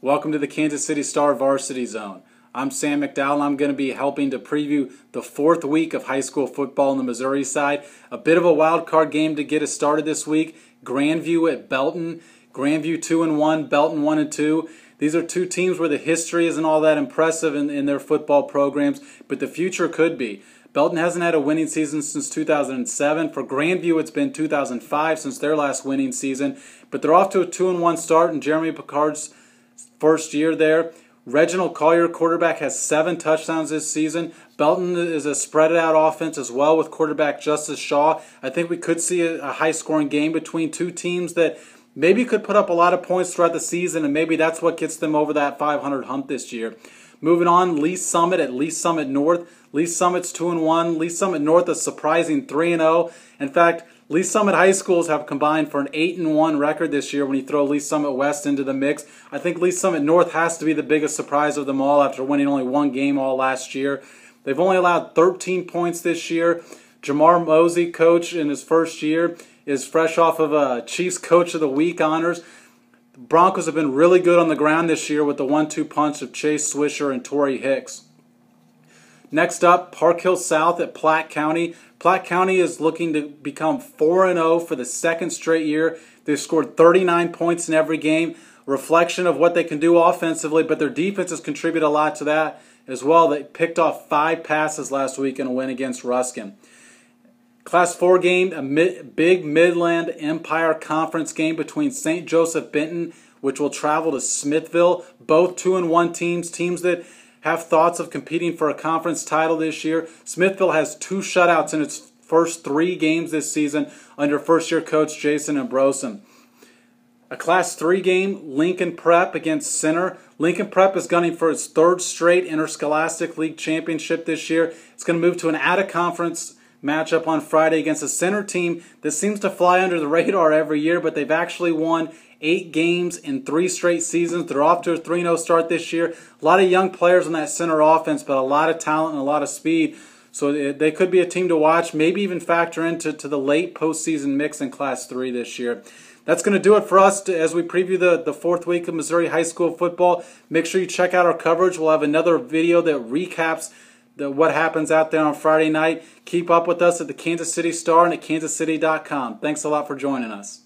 Welcome to the Kansas City Star Varsity Zone. I'm Sam McDowell, and I'm going to be helping to preview the fourth week of high school football on the Missouri side. A bit of a wild card game to get us started this week. Grandview at Belton. Grandview 2-1, Belton 1-2. These are two teams where the history isn't all that impressive in their football programs, but the future could be. Belton hasn't had a winning season since 2007. For Grandview, it's been 2005 since their last winning season, but they're off to a 2-1 start in Jeremy Picard's first year there. Reginald Collier, quarterback, has 7 touchdowns this season. Belton is a spread-out offense as well with quarterback Justice Shaw. I think we could see a high-scoring game between two teams that maybe could put up a lot of points throughout the season, and maybe that's what gets them over that 500 hump this year. Moving on, Lee Summit at Lee Summit North. Lee Summit's 2-1. Lee Summit North a surprising 3-0. In fact, Lee Summit High Schools have combined for an 8-1 record this year when you throw Lee Summit West into the mix. I think Lee Summit North has to be the biggest surprise of them all after winning only one game all last year. They've only allowed 13 points this year. Jamar Mosey, coach in his first year, is fresh off of a Chiefs Coach of the Week honors. The Broncos have been really good on the ground this year with the 1-2 punch of Chase Swisher and Torrey Hicks. Next up, Park Hill South at Platte County. Platte County is looking to become 4-0 for the second straight year. They've scored 39 points in every game, a reflection of what they can do offensively, but their defense has contributed a lot to that as well. They picked off 5 passes last week in a win against Ruskin. Class 4 game, a big Midland Empire Conference game between St. Joseph Benton, which will travel to Smithville. Both 2-1 teams that have thoughts of competing for a conference title this year. Smithville has 2 shutouts in its first 3 games this season under first-year coach Jason Ambrosen. A Class 3 game, Lincoln Prep against Center. Lincoln Prep is gunning for its 3rd straight Interscholastic League championship this year. It's going to move to an out-of-conference matchup on Friday against a Center team that seems to fly under the radar every year, but they've actually won 8 games in 3 straight seasons. They're off to a 3-0 start this year. A lot of young players on that Center offense, but a lot of talent and a lot of speed. So they could be a team to watch, maybe even factor into the late postseason mix in Class 3 this year. That's going to do it for us as we preview the 4th week of Missouri high school football. Make sure you check out our coverage. We'll have another video that recaps what happens out there on Friday night. Keep up with us at the Kansas City Star and at kansascity.com. Thanks a lot for joining us.